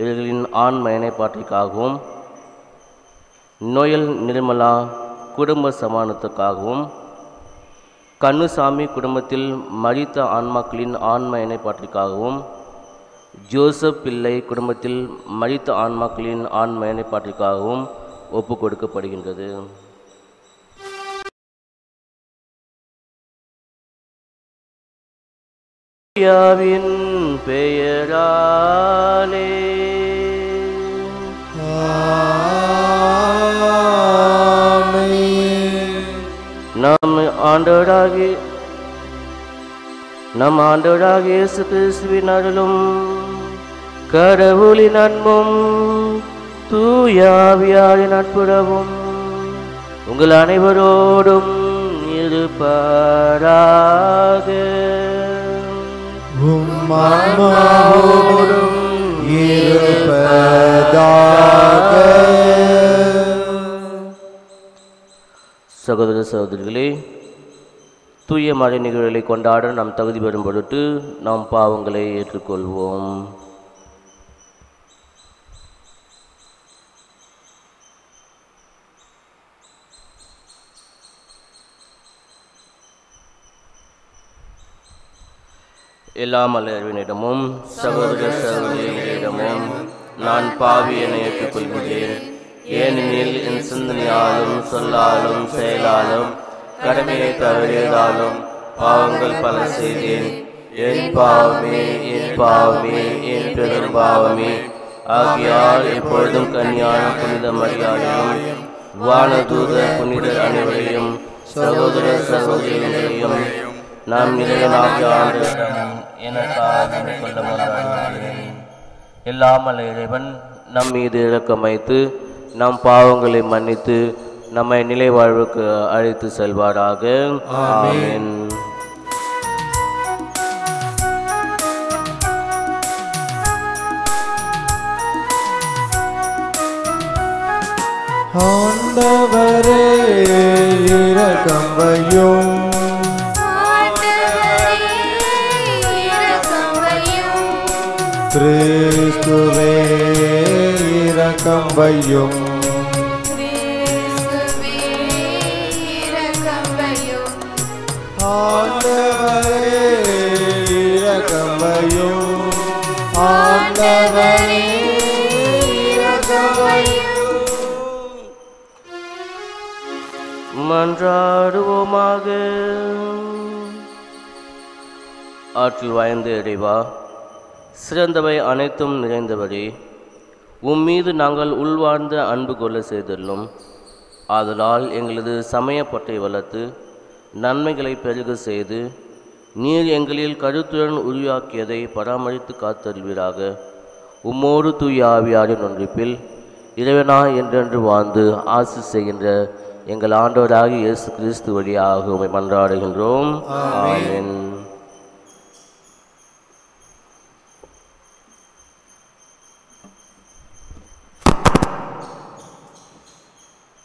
இவர்களின் ஆன்ம இணைப்பாட்டிற்காகவும், நோயல் நிர்மலா குடும்ப சமாதானத்துக்காகவும், கண்ணுசாமி குடும்பத்தில் மரித்த ஆன்மாக்களின் ஆன்ம இணைப்பாட்டிற்காகவும், ஜோசப் பிள்ளை குடும்பத்தில் மரித்த ஆன்மாக்களின் ஆன்ம இணைப்பாட்டிற்காகவும் ஒப்பு கொடுக்கப்படுகின்றது. யாவின் பெயராலே நம் ஆண்டவராகிய இயேசு கிறிஸ்துவின் அருளும் கடவுளின் அன்பும் தூய ஆவியாரின் நட்புறவும் உங்கள் அனைவரோடும் இருப்பதாக. உம்மாவோடும் இருப்பதாக. சகோதர சகோதரிகளே, தூய மறை நிகழ்வுகளை கொண்டாட நாம் தகுதி பெறும் பொருட்டு நாம் பாவங்களை ஏற்றுக்கொள்வோம். எல்லாம் அல்லவினிடமும் சகோதர சகோதரிகளிடமும் நான் பாவி என ஏற்றுக்கொள்கிறேன். ஏனெனில் என் சிந்தனையாலும் சொல்லாலும் செயலாலும் கடமையை தவறியதாலும் பாவங்கள் பல செய்தேன். என் பாவமே என் பாவமே என் பெரும் பாவமே. ஆகியால் எப்பொழுதும் கன்னியான புனித மரியாதையும் வானதூதர் புனிதர் அனைவரையும் சகோதர சகோதரிகளையும் நாம் இறைவனாகிய ஆண்டவரிடம் எனக்காக கொள்ள மன்றாடுகிறேன். எல்லாம் அல்ல இறைவன் நம் மீது இரக்கம் வைத்து நம் பாவங்களை மன்னித்து நம்மை நிலை வாழ்வுக்கு அழைத்து செல்வாராக. ஆமென். ஆண்டவரே இரக்கம் வையும். கிறிஸ்துவே இரக்கம் வையும். ஆண்டவரே இரக்கம் வையும். ஆண்டவரே இரக்கம் வையும். மன்றாடுவோமாக. ஆற்றில் வாய்ந்த இறைவா, சிறந்தவை அனைத்தும் நிறைந்தவரே, உம்மீது நாங்கள் உள்வாழ்ந்த அன்பு கொள்ள செய்துள்ளோம். ஆதலால் எங்களது சமயப்பட்டை வளர்த்து நன்மைகளை பெருக செய்து நீர் எங்களில் கருத்துடன் உருவாக்கியதை பராமரித்து காத்தருள்வீராக. உம்மோடு தூய ஆவியாரின் ஒன்றிப்பில் இறைவனா என்றென்று வாழ்ந்து ஆசி செய்கின்ற எங்கள் ஆண்டவராகிய இயேசு கிறிஸ்து வழியாக உம்மை மன்றாடுகின்றோம். ஆமென்.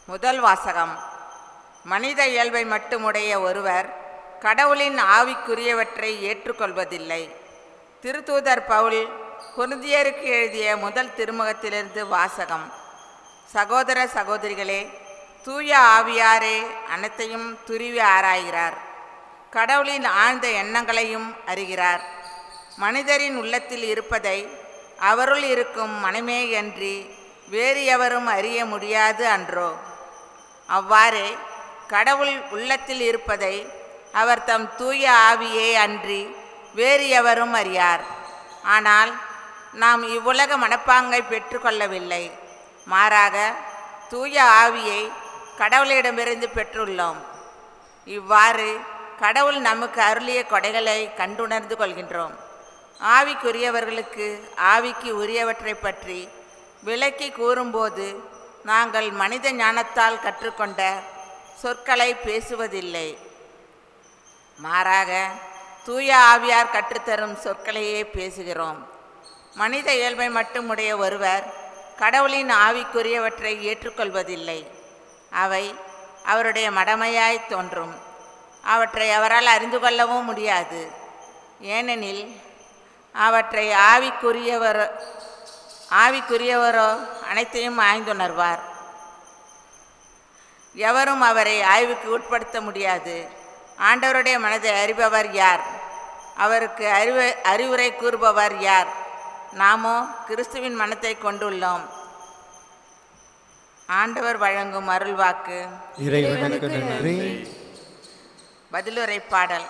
முதல் வாசகம். மனித இயல்பை மட்டுமுடைய ஒருவர் கடவுளின் ஆவிக்குரியவற்றை ஏற்றுக்கொள்வதில்லை. திருத்தூதர் பவுல் கொரிந்தியருக்கு எழுதிய முதல் திருமுகத்திலிருந்து வாசகம். சகோதர சகோதரிகளே, தூய ஆவியாரே அனைத்தையும் துருவி ஆராய்கிறார். கடவுளின் ஆழ்ந்த எண்ணங்களையும் அறிகிறார். மனிதரின் உள்ளத்தில் இருப்பதை அவருள் இருக்கும் மனமேயன்றி வேறு எவரும் அறிய முடியாது அன்றோ? அவ்வாறே கடவுள் உள்ளத்தில் இருப்பதை அவர் தம் தூய ஆவியே அன்றி வேறு எவரும் அறியார். ஆனால் நாம் இவ்வுலக மனப்பாங்கை பெற்றுக்கொள்ளவில்லை. மாறாக தூய ஆவியை கடவுளிடமிருந்து பெற்றுள்ளோம். இவ்வாறு கடவுள் நமக்கு அருளிய கொடைகளை கண்டுணர்ந்து கொள்கின்றோம். ஆவிக்குரியவர்களுக்கு ஆவிக்கு உரியவற்றை பற்றி விளக்கி கூறும்போது நாங்கள் மனித ஞானத்தால் கற்றுக்கொண்ட சொற்களை பேசுவதில்லை. மாறாக தூய ஆவியார் கற்றுத்தரும் சொற்களையே பேசுகிறோம். மனித இயல்பை மட்டுமுடைய ஒருவர் கடவுளின் ஆவிக்குரியவற்றை ஏற்றுக்கொள்வதில்லை. அவை அவருடைய மடமையாய் தோன்றும். அவற்றை அவரால் அறிந்து கொள்ளவும் முடியாது. ஏனெனில் அவற்றை ஆவிக்குரியவரோ அனைத்தையும் ஆய்ந்துணர்வார். எவரும் அவரை ஆய்வுக்கு உட்படுத்த முடியாது. ஆண்டவருடைய மனதை அறிபவர் யார்? அவருக்கு அறிவுரை கூறுபவர் யார்? நாமோ கிறிஸ்துவின் மனத்தை கொண்டுள்ளோம். ஆண்டவர் வழங்கும் அருள்வாக்கு. இறைவனுக்கு நன்றி. பதிலுரை பாடல்.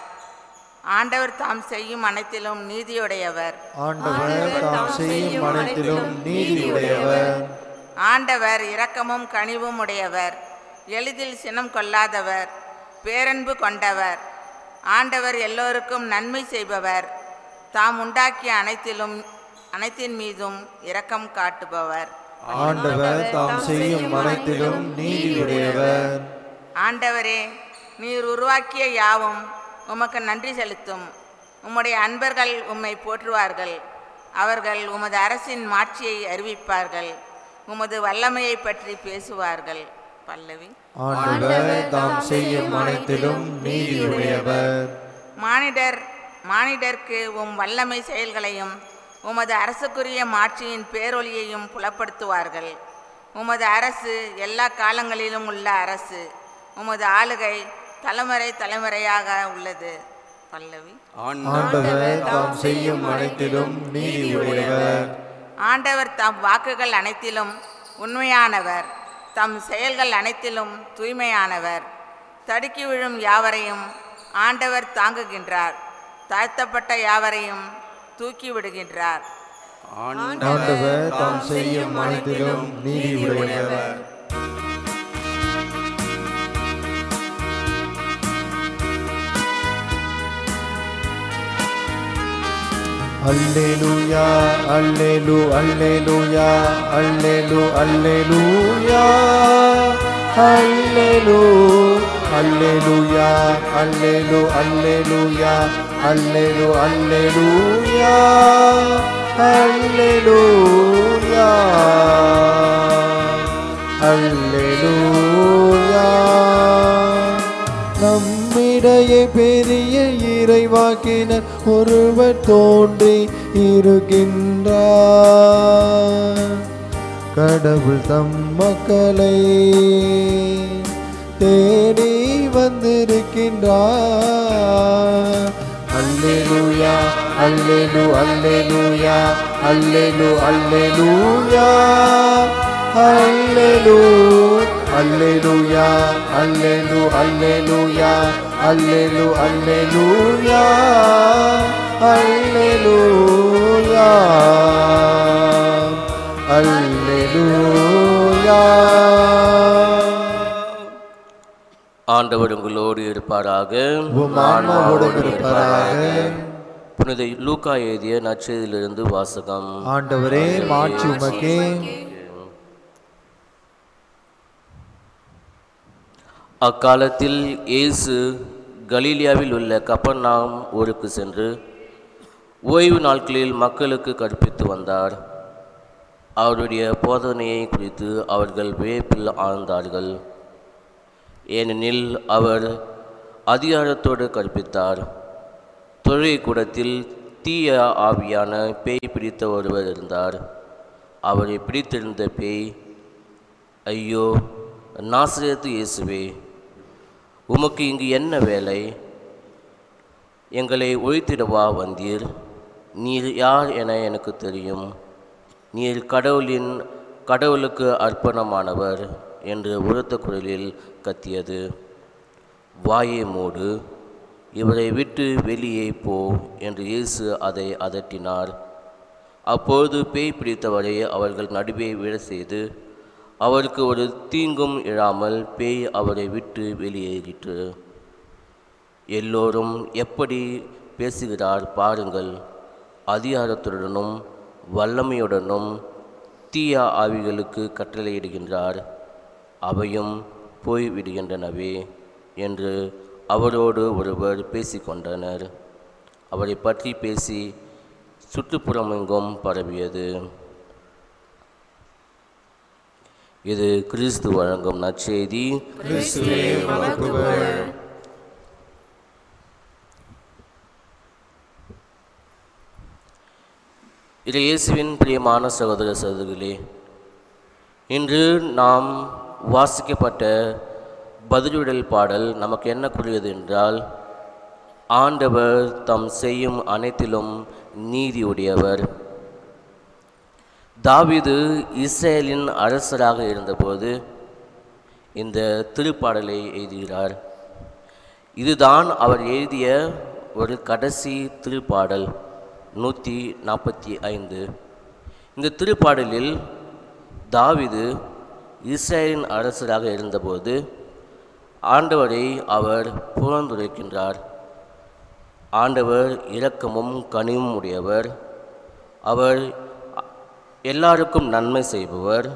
ஆண்டவர் தாம் செய்யும் அனைத்திலும் நீதியுடையவர். ஆண்டவர் தாம் செய்யும் அனைத்திலும் நீதியுடையவர். ஆண்டவர் இரக்கமும் கனிவும் உடையவர். எளிதில் சினம் கொள்ளாதவர். பேரன்பு கொண்டவர். ஆண்டவர் எல்லோருக்கும் நன்மை செய்பவர். தாம் உண்டாக்கிய அனைத்தின் மீதும் இரக்கம் காட்டுபவர். ஆண்டவர் தாம் செய்யும் அனைத்திலும் நீதியுடையவர். ஆண்டவரே, நீர் உருவாக்கிய யாவும் உமக்கு நன்றி செலுத்தும். உம்முடைய அன்பர்கள் உம்மை போற்றுவார்கள். அவர்கள் உமது அரசின் மாட்சியை அறிவிப்பார்கள். உமது வல்லமையை பற்றி பேசுவார்கள். பல்லவி. ஆண்டவர் தாம் செய்யும் அனைத்திலும் நீதியுடையவர். மானிடர்க்கு உம் வல்லமை செயல்களையும் உமது அரசுக்குரிய மாட்சியின் பேரொளியையும் புலப்படுத்துவார்கள். உமது அரசு எல்லா காலங்களிலும் உள்ள அரசு. உமது ஆளுகை தலைமுறை தலைமுறையாக உள்ளது. பல்லவி. ஆண்டவர் தாம் செய்யும் அனைத்திலும் நீதியுடையவர். ஆண்டவர் தம் வாக்குகள் அனைத்திலும் உண்மையானவர். தம் செயல்கள் அனைத்திலும் தூய்மையானவர். தடுக்கி விழும் யாவரையும் ஆண்டவர் தாங்குகின்றார். தாழ்த்தப்பட்ட யாவரையும் தூக்கி விடுகின்றார். ஆண்டவர் தாம் செய்யும் அனைத்திலும் நீதியுடையவர். அல்லேலூயா அல்லேலூ அல்லேலூயா அல்லேலூ அல்லேலூயா அல்லேலூ அல்லேலூயா அல்லேலூ அல்லேலூயா அல்லேலூ அல்லேலூயா அல்லேலூயா அல்லேலூயா. நம்மிடையே பெரிய இறைவாக்கினர் ஒருவர் தோன்றி இருக்கின்றார். கடவுள் தம் மக்களை தேடி வந்திருக்கின்றார். அல்லேலூயா அல்லேலூ அல்லேலூயா அல்லேலூ அல்லேலூயா அல்லேலூ அல்லேலூயா அல்லேலூ அல்லேலூயா அல்லேலூ அல்லேலூயா அல்லேலூயா அல்லேலூயா. ஆண்டவர் உங்களோடு இருப்பாராக. உம் ஆன்மாவோடும் இருப்பாராக. புனித லூக்கா எழுதிய நற்செய்தியிலிருந்து வாசகம். ஆண்டவரே மாட்சி உமக்கே. அக்காலத்தில் இயேசு கலீலியாவில் உள்ள கப்பர்நாம் ஊருக்கு சென்று ஓய்வு நாட்களில் மக்களுக்கு கற்பித்து வந்தார். அவருடைய போதனையை குறித்து அவர்கள் வியப்பில் ஆழ்ந்தார்கள். ஏனெனில் அவர் அதிகாரத்தோடு கற்பித்தார். தொழுகை கூடத்தில் தீய ஆவியான பேய் பிடித்த ஒருவர் இருந்தார். அவரை பிடித்திருந்த பேய், ஐயோ நாசரேத்து இயேசுவே, உமக்கு இங்கு என்ன வேலை? எங்களை ஒழித்திடவா வந்தீர்? நீர் யார் என எனக்கு தெரியும். நீர் கடவுளுக்கு அர்ப்பணமானவர் என்று உரத்த குரலில் கத்தியது. வாயை மூடு, இவரை விட்டு வெளியே போ என்று இயேசு அதை அதட்டினார். அப்போது பேய் பிடித்தவரை அவர்கள் நடுவே விழ செய்து அவருக்கு ஒரு தீங்கும் இழாமல் பேய் அவரை விட்டு வெளியேறிற்று. எல்லோரும் எப்படி பேசுகிறார் பாருங்கள். அதிகாரத்துடனும் வல்லமையுடனும் தீய ஆவிகளுக்கு கட்டளையிடுகின்றார். அவையும் போய்விடுகின்றனவே என்று அவரோடு ஒருவர் பேசிக்கொண்டனர். அவரை பற்றி பேசி சுற்றுப்புறமெங்கும் பரவியது. இது கிறிஸ்து வழங்கும் நற்செய்தி. இது இயேசுவின் பிரியமான சகோதர சகோதரிகளே, இன்று நாம் வாசிக்கப்பட்ட பதிலுடல் பாடல் நமக்கு என்ன கூறியது என்றால், ஆண்டவர் தம் செய்யும் அனைத்திலும் நீதியுடையவர். தாவீது இஸ்ரேலின் அரசராக இருந்தபோது இந்த திருப்பாடலை எழுதுகிறார். இதுதான் அவர் எழுதிய ஒரு கடைசி திருப்பாடல் 145. இந்த திருப்பாடலில் தாவீது இஸ்ரேலின் அரசராக இருந்தபோது ஆண்டவரை அவர் புகழ்ந்துரைக்கின்றார். ஆண்டவர் இரக்கமும் கனிவும் உடையவர், அவர் எல்லாருக்கும் நன்மை செய்பவர்,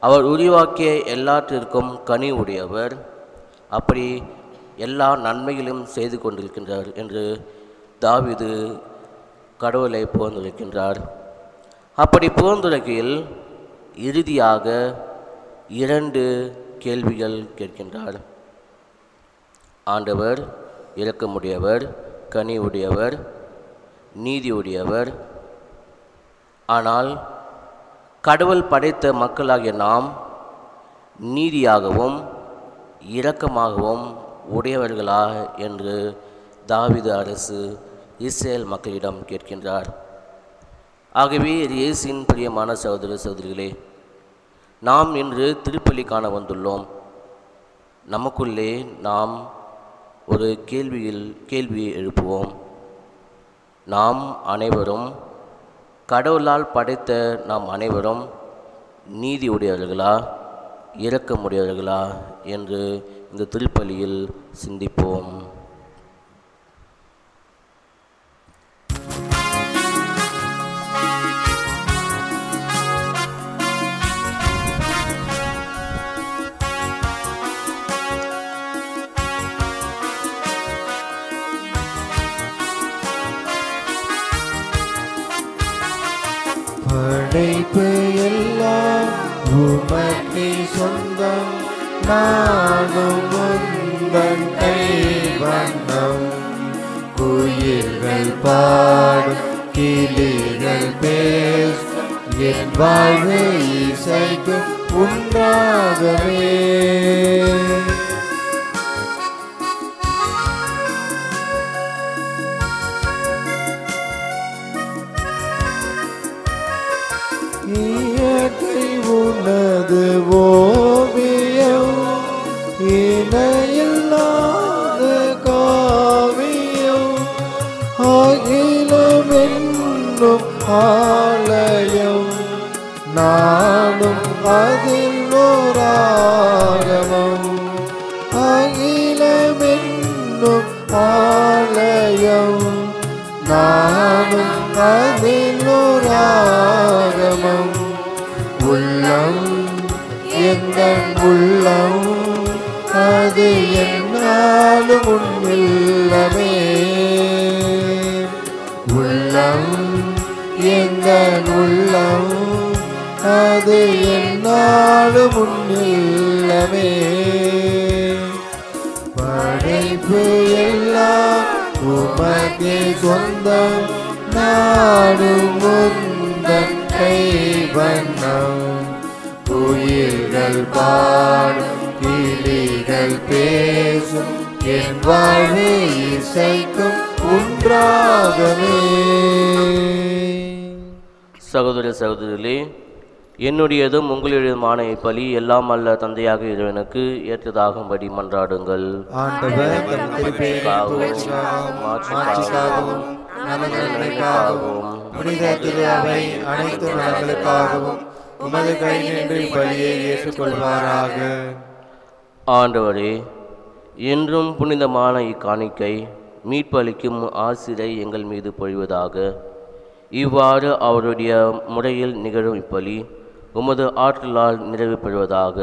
அவர் உருவாக்கிய எல்லாற்றிற்கும் கனி உடையவர், அப்படி எல்லா நன்மைகளும் செய்து கொண்டிருக்கின்றார் என்று தாவீது கடவுளை புகழ்ந்துரைக்கின்றார். அப்படி புகழ்ந்துரைக்கையில் இறுதியாக 2 கேள்விகள் கேட்கின்றார். ஆண்டவர் இரக்கமுடையவர், கனி உடையவர், நீதி உடையவர். ஆனால் கடவுள் படைத்த மக்களாகிய நாம் நீதியாகவும் இரக்கமாகவும் உடையவர்களா என்று தாவீது அரசு இஸ்ரேல் மக்களிடம் கேட்கின்றார். ஆகவே இயேசுவின் பிரியமான சகோதர சகோதரிகளே, நாம் இன்று திருப்பலி காண வந்துள்ளோம். நமக்குள்ளே நாம் ஒரு கேள்வியை எழுப்புவோம். நாம் அனைவரும், கடவுளால் படைத்த நாம் அனைவரும் நீதி உடையவர்களா, இரக்கமுடையவர்களா என்று இந்த திருப்பலியில் சிந்திப்போம். படைப்பு எல்லாம் உமக்கே சொந்தம், நானும் உந்தன் கைவண்ணம். குயில்கள் பாடும், கிளிகள் பேசும், என் வாழ்வு இசைக்கும் உண்டாகவே. இயற்கை உனது ஓவியம், இணையில்லாத காவியம், அகிலம் என்னும் ஆலயம், நானும் அதில் ஓராகமம். அகிலம் என்னும் ஆலயம், நானும் அதில் ஓராகமம். உள்ளம் எங்கள் உள்ளம், அது என்னாலும் உன்னில்லமே. உள்ளம் எங்கள் உள்ளம், அது என்னாலும் உன்னில்லமே. படைப்பு எல்லாம் உமக்கே சொந்தம், நாடும் உந்தன் கைவண்ணம். குயில்கள் பாடும், கிளிகள் பேசும், என் வாழ்வு இசைக்கும் ஒன்றாகவே. சகோதர சகோதரிகளே, என்னுடையதும் உங்களுடையதுமான இப்பலி எல்லாம் அல்ல தந்தையாக இறைவனுக்கு ஏற்றதாகும்படி மன்றாடுங்கள். ஆண்டவர் தம் திருப்பெயரின் மாட்சிக்காகவும் நமது நன்மைக்காகவும் புனித திரு அவை அனைத்து நலன்களுக்காகவும் உமது கை நின்று பலியை ஏற்றுக்கொள்வாராக. ஆண்டவரே, என்றும் புனிதமான இக்காணிக்கை மீட்பளிக்கும் ஆசிரை எங்கள் மீது பொழிவதாக. இவ்வாறு அவருடைய முறையில் நிகழும் இப்பலி உமது ஆற்றலால் நிறைவு பெறுவதாக.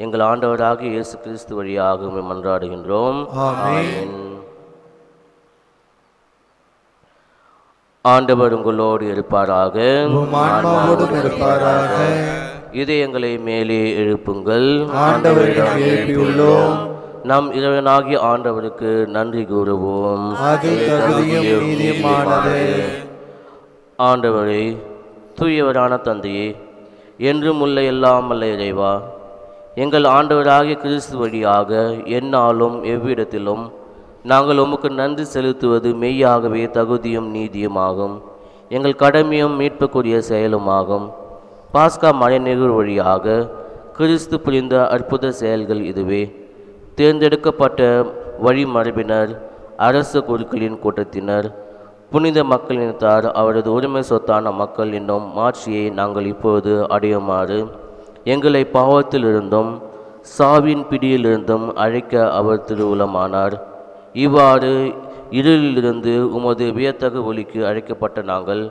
எங்கள் ஆண்டவராக இயேசு கிறிஸ்து வழியாக மன்றாடுகின்றோம். ஆமென். ஆண்டவர் உங்களோடு இருப்பாராக. இதயங்களை மேலே எழுப்புங்கள். ஆண்டவரிடம் எழுப்பியுள்ளோம். நம் இறைவனாகிய ஆண்டவருக்கு நன்றி கூறுவோம். அது தகுதியும் நீதியுமானது. ஆண்டவரே, தூயவரான தந்தையே, என்றும் உள்ள எல்லாம் வல்ல இறைவா, எங்கள் ஆண்டவராகிய கிறிஸ்து வழியாக எந்நாளும் எவ்விடத்திலும் நாங்கள் உமக்கு நன்றி செலுத்துவது மெய்யாகவே தகுதியும் நீதியுமாகும், எங்கள் கடமையும் மீட்புக்குரிய செயலுமாகும். பாஸ்கா மறைநிகழ்வு வழியாக கிறிஸ்து புரிந்த அற்புத செயல்கள் இதுவே. தேர்ந்தெடுக்கப்பட்ட வழிமரபினர், அரச குருக்களின் கூட்டத்தினர், புனித மக்களினத்தார் அவரது உரிமை சொத்தான மக்கள் என்னும் மாட்சியை நாங்கள் இப்போது அடையுமாறு எங்களை பாவத்திலிருந்தும் சாவின் பிடியிலிருந்தும் அழைக்க அவர் திருவுளமானார். இவ்வாறு இருளிலிருந்து உமது வியத்தகு ஒளிக்கு அழைக்கப்பட்ட நாங்கள்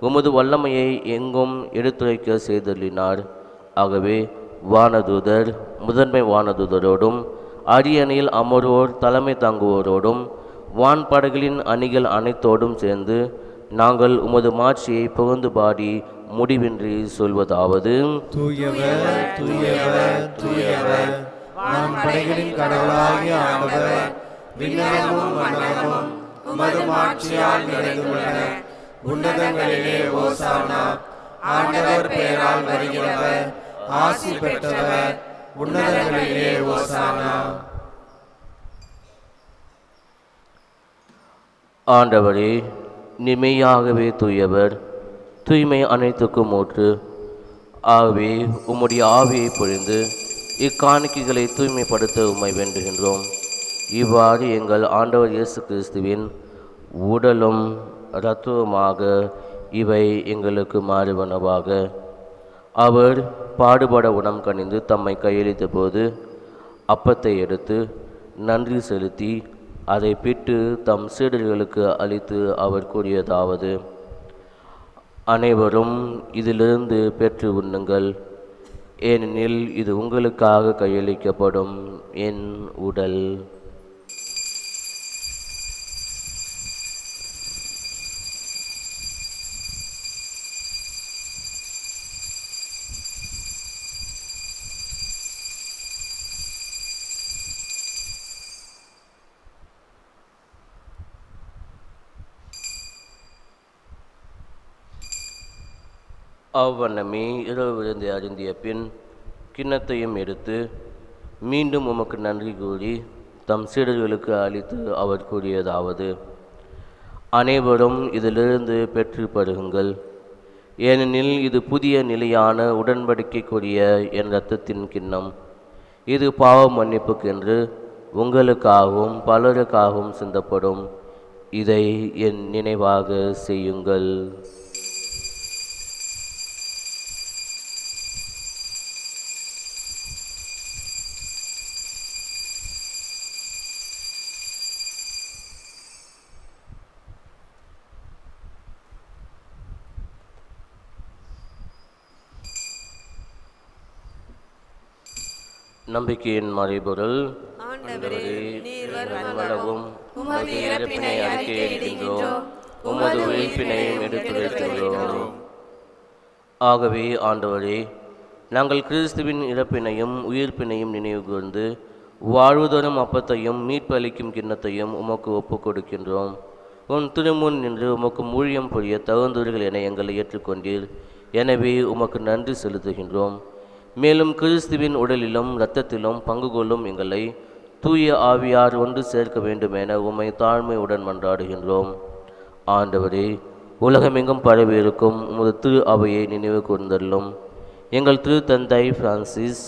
உமது வல்லமையை எங்கும் எடுத்துரைக்க செய்தள்ளினார். ஆகவே வானதூதர், முதன்மை வானதூதரோடும் அரியணையில் அமர்வோர் தலைமை தாங்குவோரோடும் வான்படைகளின் அணிகள் அனைத்தோடும் சேர்ந்து நாங்கள் உமது மாட்சியை புகழ்ந்து பாடி முடிவின்றி சொல்வதாவது: தூயவர், தூயவர், தூயவர், வான்படைகளின் கடவுளாகிய ஆண்டவர், விண்ணகமும் மண்ணகமும் உமது மாட்சியால் நிறைந்துள்ளன. உன்னதங்களிலே ஓசானா. ஆண்டவர் பெயரால் வருகிறவர் ஆசி பெற்றவர். உன்னதங்களிலே ஓசானா. ஆண்டவரே, நீ மெய்யாகவே தூயவர், தூய்மை அனைத்துக்கும் ஊற்று. ஆகவே உம்முடைய ஆவியை பொழிந்து இக்காணிக்கைகளை தூய்மைப்படுத்த உம்மை வேண்டுகின்றோம். இவ்வாறு எங்கள் ஆண்டவர் இயேசு கிறிஸ்துவின் உடலும் இரத்தவுமாக இவை எங்களுக்கு மாறுவனவாக. அவர் பாடுபட உணம் கனிந்து தம்மை கையளித்த போது அப்பத்தை எடுத்து நன்றி செலுத்தி அதை பிட்டு தம் சீடர்களுக்கு அளித்து அவர் கூறியதாவது: அனைவரும் இதிலிருந்து பெற்று உண்ணுங்கள், ஏனெனில் இது உங்களுக்காக கையளிக்கப்படும் என் உடல். அவ்வண்ணமே இரவு விருந்தை அருந்திய பின் கிண்ணத்தையும் எடுத்து மீண்டும் உமக்கு நன்றி கூறி தம் சீடர்களுக்கு அளித்து அவர் கூறியதாவது: அனைவரும் இதிலிருந்து பெற்று பருகுங்கள், ஏனெனில் இது புதிய நிலையான உடன்படிக்கைக்குரிய என் இரத்தத்தின் கிண்ணம். இது பாவ மன்னிப்புக்கென்று உங்களுக்காகவும் பலருக்காகவும் சிந்தப்படும். இதை என் நினைவாக செய்யுங்கள். நம்பிக்கையின் மறைபொருள்: ஆண்டவரே, நீர் வருமளவும் உமது இறப்பினை அறிக்கையிடுகின்றோம், உமது உயிர்ப்பினையும் எடுத்துரைக்கின்றோம். ஆகவே ஆண்டவரே, நாங்கள் கிறிஸ்துவின் இறப்பினையும் உயிர்ப்பினையும் நினைவு கூர்ந்து வாழ்வுதரும் அப்பத்தையும் மீட்பு அளிக்கும் கிண்ணத்தையும் உமக்கு ஒப்புக் கொடுக்கின்றோம். உன் திருமுன் நின்று உமக்கு ஊழியம் புரிய தகுந்தவர்கள் என எங்களை ஏற்றுக்கொண்டீர். எனவே உமக்கு நன்றி செலுத்துகின்றோம். மேலும் கிறிஸ்துவின் உடலிலும் இரத்தத்திலும் பங்கு கொள்ளும் எங்களை தூய ஆவியார் ஒன்று சேர்க்க வேண்டுமென உம்மை தாழ்மையுடன் மன்றாடுகின்றோம். ஆண்டவரே, உலகமெங்கும் பரவியிருக்கும் உமது திரு அவையை நினைவு கூர்ந்தள்ளும். எங்கள் திரு தந்தை பிரான்சிஸ்,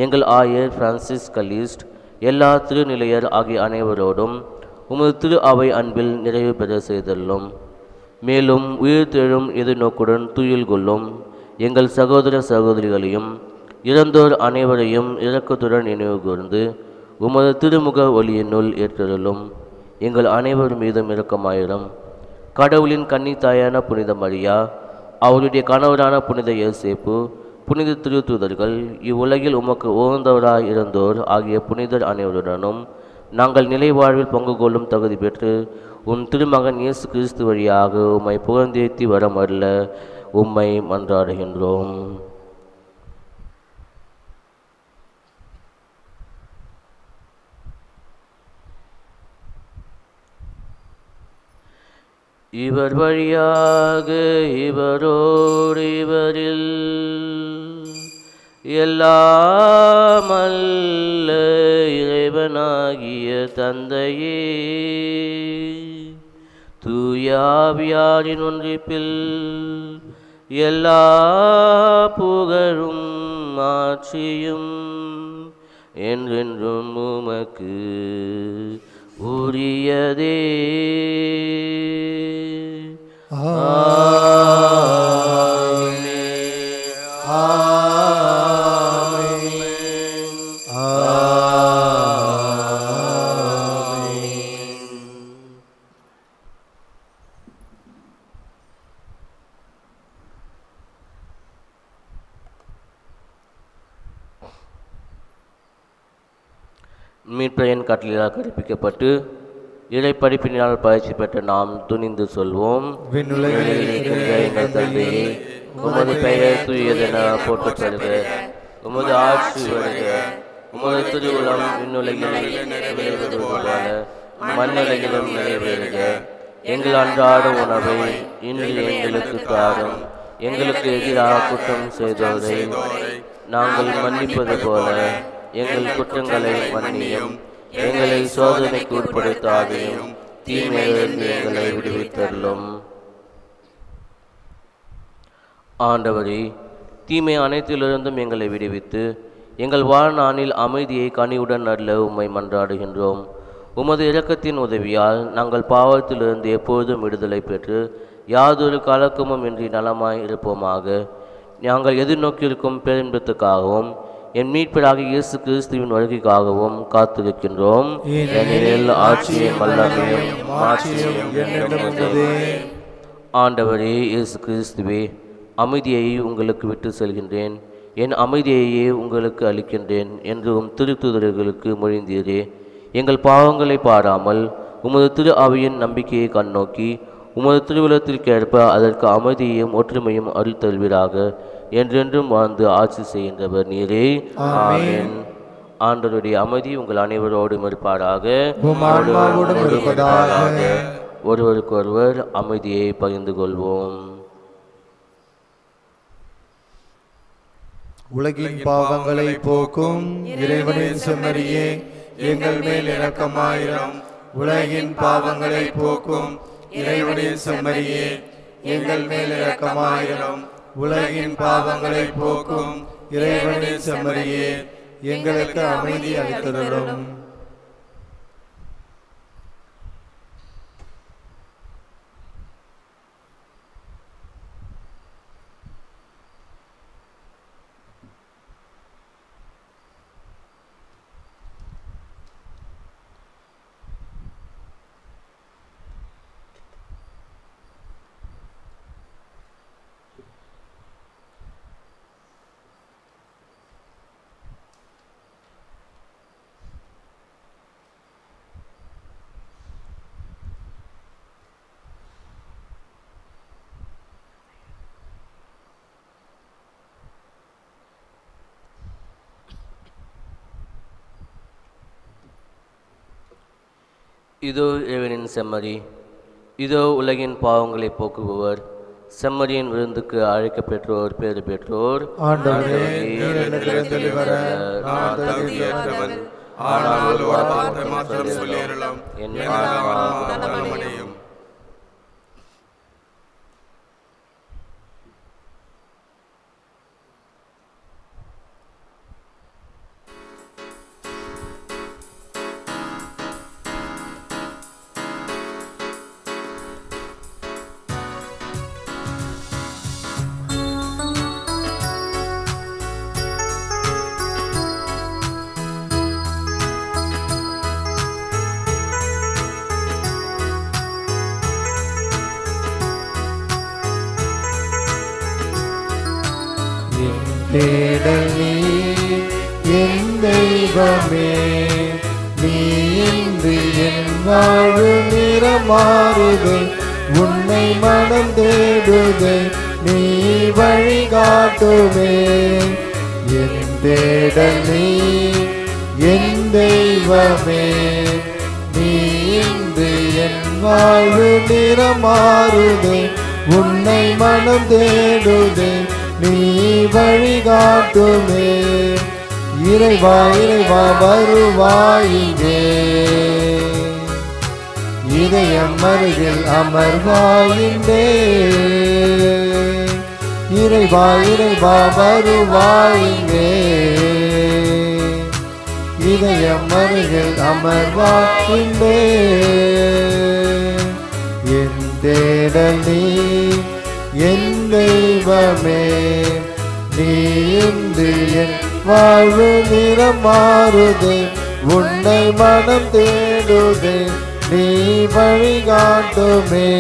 எங்கள் ஆயர் பிரான்சிஸ் கலிஸ்ட், எல்லா திருநிலையர் ஆகிய அனைவரோடும் உமது திரு அவை அன்பில் நிறைவு பெற செய்தள்ளும். மேலும் உயிர்த்தெழும் எதிர்நோக்குடன் துயில் கொள்ளும் எங்கள் சகோதர சகோதரிகளையும் இறந்தோர் அனைவரையும் இரக்கத்துடன் நினைவு கூர்ந்து உமது திருமுக ஒளியினுள் ஏற்றருளும். எங்கள் அனைவர் மீதும் இரக்கமாயிரும். கடவுளின் கன்னித்தாயான புனித மரியா, அவருடைய கணவரான புனித யோசேப்பு, புனித திருத்தூதர்கள், இவ்வுலகில் உமக்கு உகந்தவராய் இருந்தோர் ஆகிய புனிதர் அனைவருடனும் நாங்கள் நிலை வாழ்வில் பங்கு கொள்ளும் தகுதி பெற்று உன் திருமகன் இயேசு கிறிஸ்து வழியாக உம்மை புகழ்ந்தேத்தி வரமல்ல உம்மை மன்றாடுகின்றோம். இவர் வழியாக இவரோடு இவரில் எல்லாம் அல்ல இறைவனாகிய தந்தையே, தூய ஆவியாரின் ஒன்றிப்பில் எல்லா புகழும் ஆட்சியும் என்றென்றும் உமக்கு உரியதே. மீட்பையன் கட்டளையால் கற்பிக்கப்பட்டு இறை படிப்பினால் பயிற்சி பெற்ற நாம் துணிந்து சொல்வோம். எங்கள் தந்தையே, உமது பெயர் தூயதென போற்றப்படுக, உமது ஆட்சி வருக, உமது திருவுளம் விண்ணுலகில் நிறைவேறுவது போல மண்ணுலகிலும் நிறைவேறுக. எங்கள் அன்றாட உணவை இன்று எங்களுக்கு தாரும். எங்களுக்கு எதிராக குற்றம் செய்தோரை நாங்கள் மன்னிப்பது போல எங்கள் குற்றங்களை மன்னியும். எங்களை சோதனைக்கு உட்படுத்தாதையும், தீமையிலிருந்து எங்களை விடுவித்தருளும். ஆண்டவரே, தீமை அனைத்திலிருந்தும் எங்களை விடுவித்து எங்கள் வாழ்நாளில் அமைதியை கனிவுடன் அருள உம்மை மன்றாடுகின்றோம். உமது இரக்கத்தின் உதவியால் நாங்கள் பாவத்திலிருந்து எப்போதும் விடுதலை பெற்று யாதொரு கலக்கமும் இன்றி நலமாய் இருப்போமாக. நாங்கள் எதிர்நோக்கியிருக்கும் பேரின்பத்துக்காகவும் என் மீட்பராகிய இயேசு கிறிஸ்துவின் வருகைக்காகவும் காத்திருக்கின்றோம். ஏனெனில் ஆட்சியும் வல்லமையும் மாட்சியும் என்றும் உமதே. ஆண்டவரே இயேசு கிறிஸ்துவே, அமைதியை உங்களுக்கு விட்டு செல்கின்றேன், என் அமைதியையே உங்களுக்கு அளிக்கின்றேன் என்று திருத்தூதர்களுக்கு மொழிந்தீரே. எங்கள் பாவங்களை பாராமல் உமது திரு ஆவியின் நம்பிக்கையை கண்ணோக்கி உமது திருவிழத்திற்கேற்ப அதற்கு அமைதியையும் ஒற்றுமையும் அருள் தருவீராக. என்றென்றும் வாழ்ந்து ஆட்சி செய்கின்றவர் நீரே. ஆமென். ஆண்டவருடைய அமைதி உங்கள் அனைவரோடும் இருப்பாராக. ஒருவருக்கொருவர் அமைதியை பகிர்ந்து கொள்வோம். உலகின் பாவங்களை போக்கும் இறைவனின் செம்மறியே, எங்கள் மேல் இரக்கமாயிரம். உலகின் பாவங்களை போக்கும் இறைவனின் செம்மறியே, எங்கள் மேல் இரக்கமாயிரம். உலகின் பாவங்களை போக்கும் இறைவனின் செம்மறியே, எங்களுக்கு அமைதி அளித்தருளும். இதோ இறைவனின் செம்மறி, இதோ உலகின் பாவங்களை போக்குபவர். செம்மறியின் விருந்துக்கு அழைக்க பெற்றோர் பேறு பெற்றோர். தேடல் நீ என் தெய்வமே, நீ இன்று என் வாழ்வு நிறமாறுதே. உன்னை மனம் தேடுதே, நீ வழிகாட்டுமே. என் தேடல் நீ என் தெய்வமே, நீ இன்று என் வாழ்வு நிறமாறுதே, உன்னை மனம் தேடுதே, நீ வழிகாட்டுமே. இறைவா இறைவா வருவாயிங்கே, இதயம் அருகில் அமர்வாயிங்கே. இறைவா இறைவா வருவாயிங்கே, இதயம் அருகில் அமர்வாயிங்கே. என் தேடல் நீ, என் தெய்வமே, நீ இன்று என் வாழ்வு நிறம் மாறுதே, உன்னை மனம் தேடுதே, நீ வழிகாட்டுமே.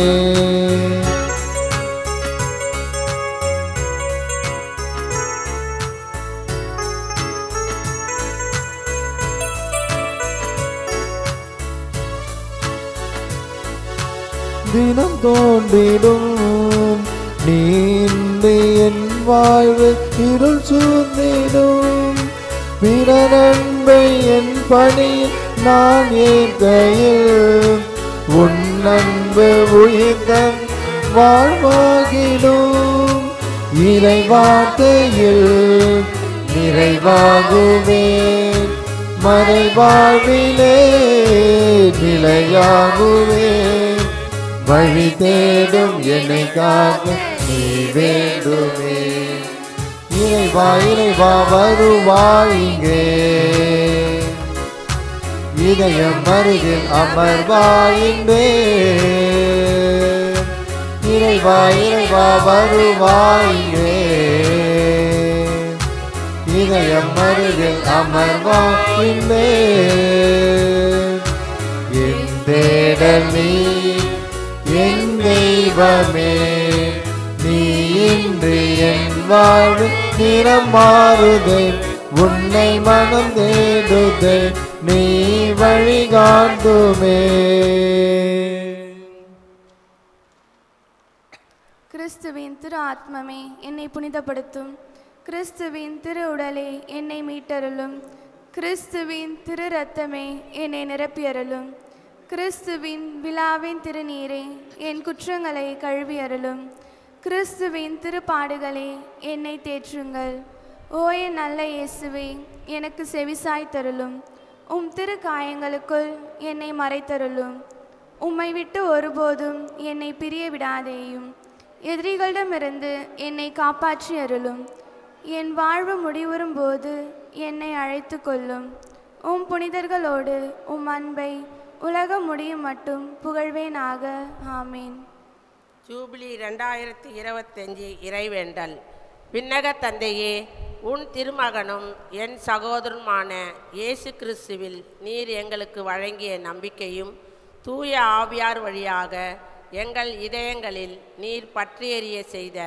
தினம் தோன்றிடும் நீ இன்று என் வாழ்வு இருள் சூழ்ந்திடும். பிறர் அன்பை என் பணியில் நான் ஏற்கையில், உன் அன்பு உயிர்த்தன் வாழ்வாகிடும். இறை வார்த்தையில் நிறைவாகுவேன், மறைவாழ்விலே நிலையாகுவேன். வழி தேடும் என்னை காக்க நீ வேண்டுமே. இறைவா இறைவா வருவாயிங்கே, இதயம் அருகில் அமர்வாயிங்கே. இறைவா இறைவா வருவாயிங்கே, இதயம் அருகில் அமர்வாயிங்கே. என் தேடல் நீ, என் தெய்வமே, நீ இன்று என் வாழ்வு நிறம் மாறுதே, உன்னை மனம் தேடுதே, நீ வழிகாட்டுமே. கிறிஸ்துவின் திரு ஆத்மமே என்னை புனிதப்படுத்தும், கிறிஸ்துவின் திரு உடலே என்னை மீட்டருளும், கிறிஸ்துவின் திரு இரத்தமே என்னை நிரப்பியருளும், கிறிஸ்துவின் விழாவின் திருநீரே என் குற்றங்களை கழுவியருளும், கிறிஸ்துவின் திருப்பாடுகளே என்னை தேற்றுங்கள். ஓ என் நல்ல இயேசுவே, எனக்கு செவிசாய் தருளும், உம் திரு காயங்களுக்குள் என்னை மறைத்தருளும். உம்மை விட்டு ஒருபோதும் என்னை பிரிய விடாதேயும், எதிரிகளிடமிருந்து என்னை காப்பாற்றி அருளும். என் வாழ்வு முடிவுறும் போது என்னை அழைத்து கொள்ளும். உம் புனிதர்களோடு உம் அன்பை உலகம் முடியும் மட்டும் புகழ்வேனாக. ஆமீன். ஜூபிலி 2025 இறைவேண்டல். விண்ணக தந்தையே, உன் திருமகனும் என் சகோதரனுமான இயேசு கிறிஸ்துவில் நீர் எங்களுக்கு வழங்கிய நம்பிக்கையும் தூய ஆவியார் வழியாக எங்கள் இதயங்களில் நீர் பற்றி எறிய செய்த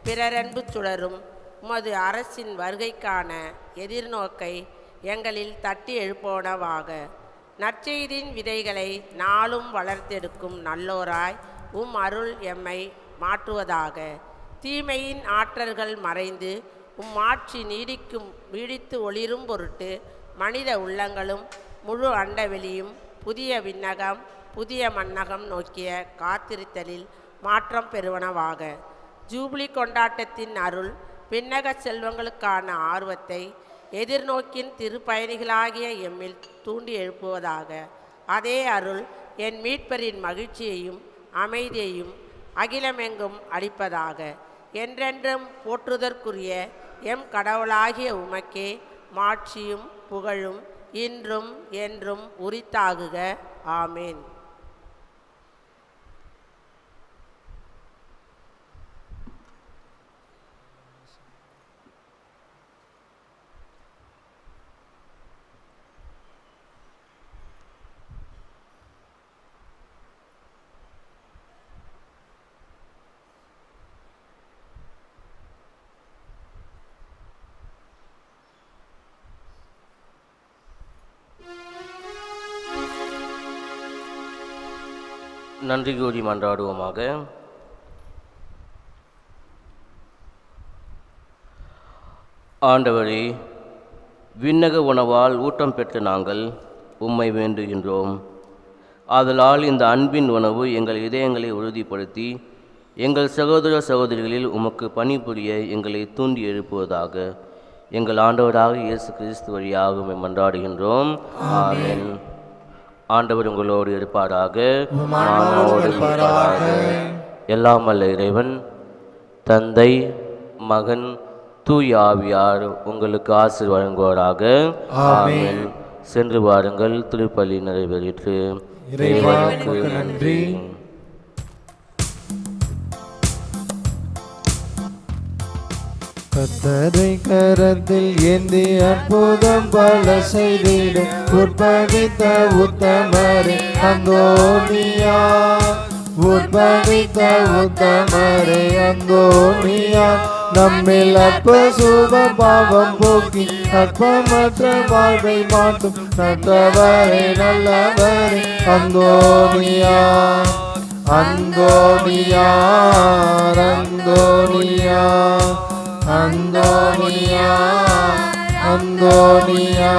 பிறரன்பு சுடரும் உமது அரசின் வருகைக்கான எதிர்நோக்கை எங்களில் தட்டி எழுப்போனவாக. நற்செய்தியின் விதைகளை நாளும் வளர்த்தெடுக்கும் நல்லோராய் உம் அருள் எம்மை மாற்றுவதாக. தீமையின் ஆற்றல்கள் மறைந்து உம் ஆட்சி நீடித்து ஒளிரும் பொருட்டு மனித உள்ளங்களும் முழு அண்டவெளியும் புதிய விண்ணகம் புதிய மன்னகம் நோக்கிய காத்திருத்தலில் மாற்றம் பெறுவனவாக. ஜூபிலி கொண்டாட்டத்தின் அருள் விண்ணக செல்வங்களுக்கான ஆர்வத்தை எதிர்நோக்கின் திருப்பயணிகளாகிய எம்மில் தூண்டி எழுப்புவதாக. அதே அருள் என் மீட்பரின் மகிழ்ச்சியையும் அமைதியையும் அகிலமெங்கும் அளிப்பதாக. என்றென்றும் போற்றுதற்குரிய எம் கடவுளாகிய உமக்கே மாட்சியும் புகழும் இன்றும் என்றும் உரித்தாகுக. ஆமேன். நன்றி கூறி மன்றாடுவோமாக. ஆண்டவரே, விண்ணக உணவால் ஊட்டம் பெற்ற நாங்கள் உம்மை வேண்டுகின்றோம். ஆதலால் இந்த அன்பின் உணவு எங்கள் இதயங்களை உறுதிப்படுத்தி எங்கள் சகோதர சகோதரிகளில் உமக்கு பணிபுரிய எங்களை தூண்டி எழுப்புவதாக. எங்கள் ஆண்டவராக இயேசு கிறிஸ்து வழியாக உம்மை மன்றாடுகின்றோம். ஆமென். ஆண்டவர் உங்களோடு இருப்பாராக. எல்லாம் வல்ல இறைவன் தந்தை, மகன், தூய ஆவியார் உங்களுக்கு ஆசீர் வழங்குவாராக. ஆமென். சென்று வாருங்கள், திருப்பலி நிறைவேறிற்று. இறைவனுக்கு நன்றி. கர்த்தரை கரத்தில் ஏந்தி அற்புதம் பல செய்திட உற்பவித்த உத்தமரே அந்தோனியா, உற்பவித்த உத்தமரே அந்தோனியா, நம்மில் அற்ப சுப பாவம் போக்கி அற்பமற்ற வாழ்வை மாற்றும் நல்லவரே நல்லவரே அந்தோனியா, அந்தோனியா, அந்தோனியா, அந்தோனியா, அந்தோனியா.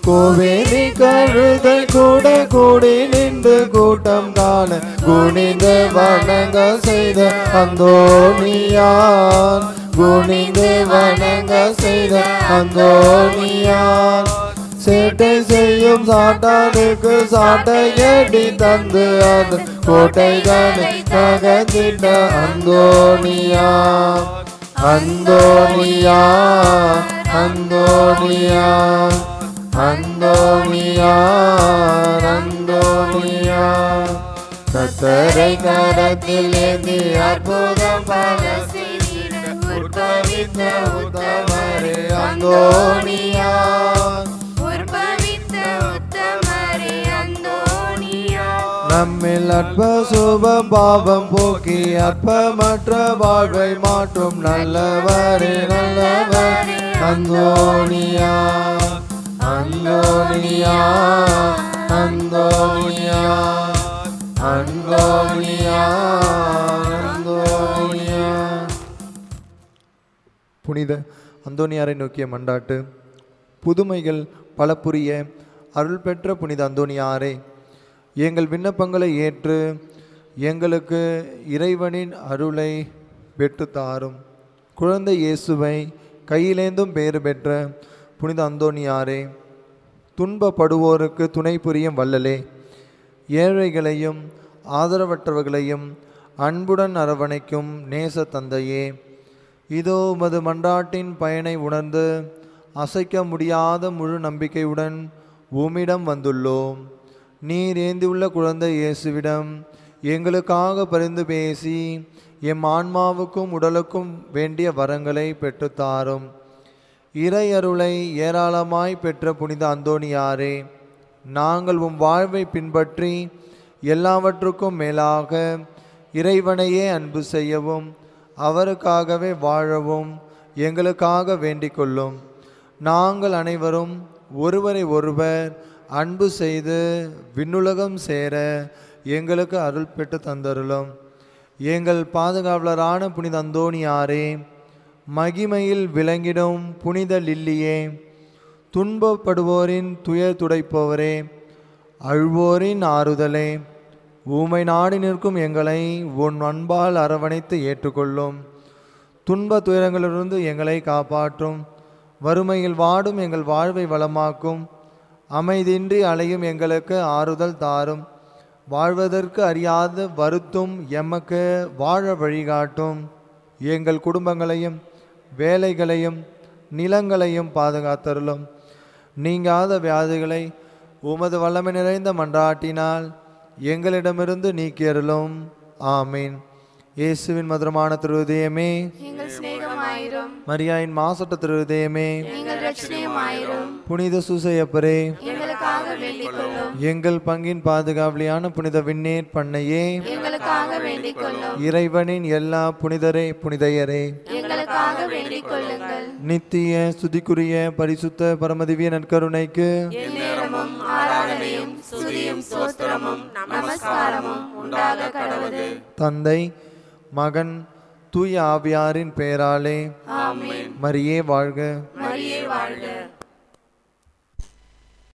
கோவேலி கழுதை கூட கூடி நின்று கூட்டம் காண குனிந்து வணங்க செய்த அந்தோனியான், குனிந்து வணங்க செய்த அந்தோனியான். சேட்டை செய்யும் சாட்டானுக்கு சாட்டையடி தந்து அது கோட்டைகளை தகர்த்திட்ட அந்தோனியா, அந்தோனியா, அந்தோனியா, அந்தோனியா, அந்தோனியா. கர்த்தரை கரத்தில் ஏந்தி அற்புதம் பல செய்திட உற்பவித்த உத்தமரே அந்தோனியா, உற்பவித்த உத்தமரே அந்தோனியா. நம்மில் அற்ப சுப பாவம் போக்கி அற்பமற்ற வாழ்வை மாற்றும் நல்லவரே நல்லவரே அந்தோனியா, அந்தோனியா, அந்தோனியா, அந்தோனியா, அந்தோனியா. புனித அந்தோனியாரை நோக்கிய மண்டாட்டு. புதுமைகள் பல புரிய அருள் பெற்ற புனித அந்தோனியாரே, எங்கள் விண்ணப்பங்களை ஏற்று எங்களுக்கு இறைவனின் அருளை பெற்றுத்தாரும். குழந்தை இயேசுவை கையிலேந்தும் பேறு பெற்ற புனித அந்தோனியாரே, துன்பப்படுவோருக்கு துணை புரியும் வள்ளலே, ஏழைகளையும் ஆதரவற்றவர்களையும் அன்புடன் அரவணைக்கும் நேச தந்தையே, இதோ உமது மன்றாட்டின் பயனை உணர்ந்து அசைக்க முடியாத முழு நம்பிக்கையுடன் உம்மிடம் வந்துள்ளோம். நீர் ஏந்தியுள்ள குழந்தை இயேசுவிடம் எங்களுக்காக பரிந்து பேசி எம் ஆன்மாவுக்கும் உடலுக்கும் வேண்டிய வரங்களை பெற்றுத்தாரும். இறை அருளை ஏராளமாய் பெற்ற புனித அந்தோனியாரே, நாங்கள் உம் வாழ்வை பின்பற்றி எல்லாவற்றுக்கும் மேலாக இறைவனையே அன்பு செய்யவும் அவருக்காகவே வாழவும் எங்களுக்காக வேண்டிக் கொள்ளும். நாங்கள் அனைவரும் ஒருவரை ஒருவர் அன்பு செய்து விண்ணுலகம் சேர எங்களுக்கு அருள் பெற்று தந்தருளும். எங்கள் பாதுகாவலரான புனித அந்தோனியாரே, மகிமையில் விளங்கிடும் புனித லில்லியே, துன்பப்படுவோரின் துயர் துடைப்பவரே, அழுவோரின் ஆறுதலே, ஊமை நாடி நிற்கும் எங்களை உன் அன்பால் அரவணைத்து ஏற்றுக்கொள்ளும். துன்ப துயரங்களிலிருந்து எங்களை காப்பாற்றும். வறுமையில் வாடும் எங்கள் வாழ்வை வளமாக்கும். அமைதியின்றி அலையும் எங்களுக்கு ஆறுதல் தாரும். வாழ்வதற்கு அறியாது வருத்தும் எமக்கு வாழ வழிகாட்டும். எங்கள் குடும்பங்களையும் வேலைகளையும் நிலங்களையும் பாதுகாத்தருளும். நீங்காத வியாதிகளை உமது வல்லமை நிறைந்த மன்றாட்டினால் எங்களிடமிருந்து நீக்கியருளும். ஆமீன். இயேசுவின் மதுரமான திருதயமே, எங்கள் சிநேகமாயிரும். மரியாயின் மாசற்ற திருதயமே, எங்கள் இரட்சணியமாயிரும். புனித சூசையப்பரே, எங்களுக்காக வேண்டிக் கொள்ளும். எங்கள் பங்கின் பாதுகாவலியான புனித விண்ணேற் பண்ணையே, எங்களுக்காக வேண்டிக் கொள்ளும். இறைவனின் எல்லா புனிதரே புனிதையரே, எங்களுக்காக வேண்டிக் கொள்ளுங்கள். நித்திய சுதிக்குரிய பரிசுத்த பரமதிவிய நற்கருணைக்கு எந்நேரமும் ஆராதனையும் ஸ்துதியும் ஸ்தோத்திரமும் நமஸ்காரமும் உண்டாக கடவுது. தந்தை, மகன், தூய ஆவியாரின் பெயராலே. ஆமென். மரியே வாழ்க.